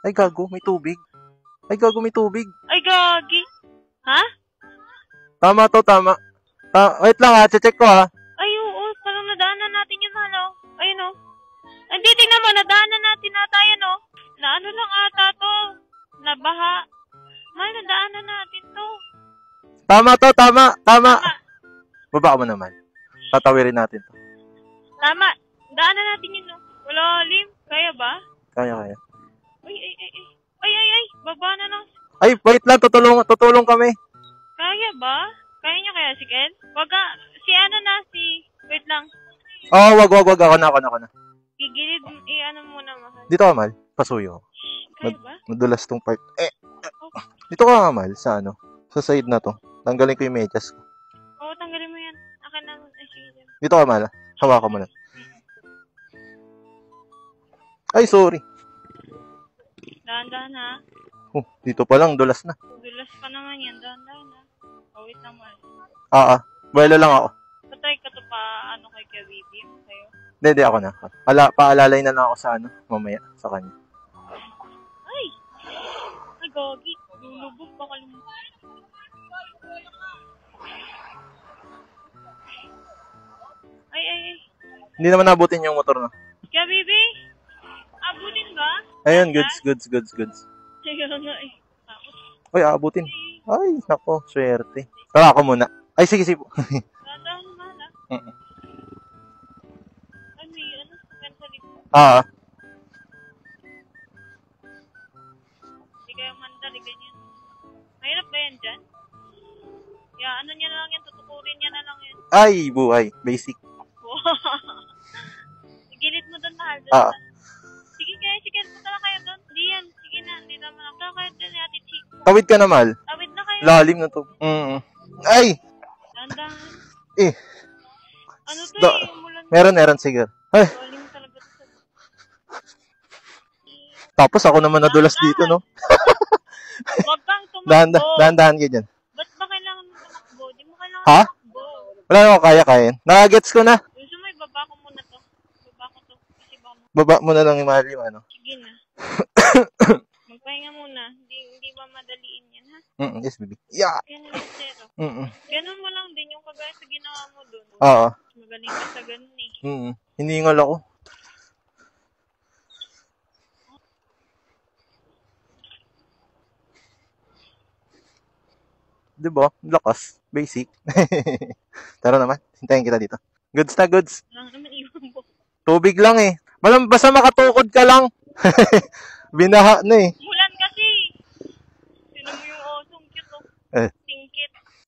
Ay, gago, may tubig. Ay, gago, may tubig. Ay, gagi. Ha? Tama to, tama. Wait lang ha, check ko ha. Ay, oo. Parang nadaanan natin yun, halo. Ayun, oh. Hindi, tingnan mo. Nadaanan natin ata yun, oh. Naano lang ata to. Nabaha. Mahal, nadaanan natin to. Tama to, tama. Baba mo naman. Tatawirin natin to. Tama. Daanan natin yun, oh. Wala, Lim. Kaya ba? Kaya. Ay. Baba na lang. Ay, wait lang, tutulong kami. Kaya ba? Kaya niyo kaya si Ken? Wait lang. Oh, wag. Ako na. Gigilid, muna, mahal. Dito ka, Mal. Pasuyo. Kaya ba? Madulas tong part. Dito ka, Mal. Sa ano? Sa side na to. Tanggalin ko yung medyas ko. Oo, tanggalin mo yan. Akin na. Ay, sige. Dito ka, Mal. Hawakan mo na. Ay, sorry. Dahan-dahan, ha? Oh, dito pa lang, dulas na. Dulas pa naman yan. Dahan-dahan, ha? Oh, wait naman. Buwelo lang ako. Patay ka to pa, kay Kuya Bibi, sa'yo. Hindi, ako na. Paalalay na lang ako sa mamaya, sa kanya. Ay, gagi. Lulubog, baka lumubog. Ay. Hindi naman nabutin yung motor na. Kuya Bibi? Abutin ba? Ayun, goods. Sige na, eh. Ay, aabutin. Ay, nako, swerte. Tara ako muna. Ay, sige. Dahan-dahan, mahal, ha? Ay, may sa likod. Hindi kayo mandali, ganyan. Mahirap ba yan dyan? Niya na lang yan, tutukurin niya na lang yan. Ay, buhay. Basic. Gilid mo doon, mahal. Doon. Sige, punta na kayo doon. Hindi yan, sige na, hindi naman ako. Punta kayo doon, Ate Chick. Tawid ka na, Mal. Tawid na kayo. Lalim na to. Ay! Dahan-dahan. Eh. Ano to umulan. Meron, sige. Ay. Lalim talaga to. Tapos ako naman nadulas dito, no? Huwag kang tumakbo. Dahan-dahan ganyan. Ba't ba kailangan mo tumakbo? Di mo kailangan Ha? tumakbo. Wala naman kaya. Nakagets ko na. Gusto mo, ibaba ko muna to. Ibaba ko to. Kasi Baba mo na lang yung mahal yung ano. Sige na. Magpahinga muna. Hindi ba madaliin yan, ha? Yes, baby. Yeah. Ganun lang, zero. Ganun mo lang din yung kagaya sa ginawa mo doon. Oo. Magaling ka sa ganun, eh. Hiningal ako. Diba? Lakas. Basic. Tara naman. Hintayin kita dito. Goods na goods. Lang naman iwan mo. Tubig lang eh. Basta makatukod ka lang. Binaha na eh.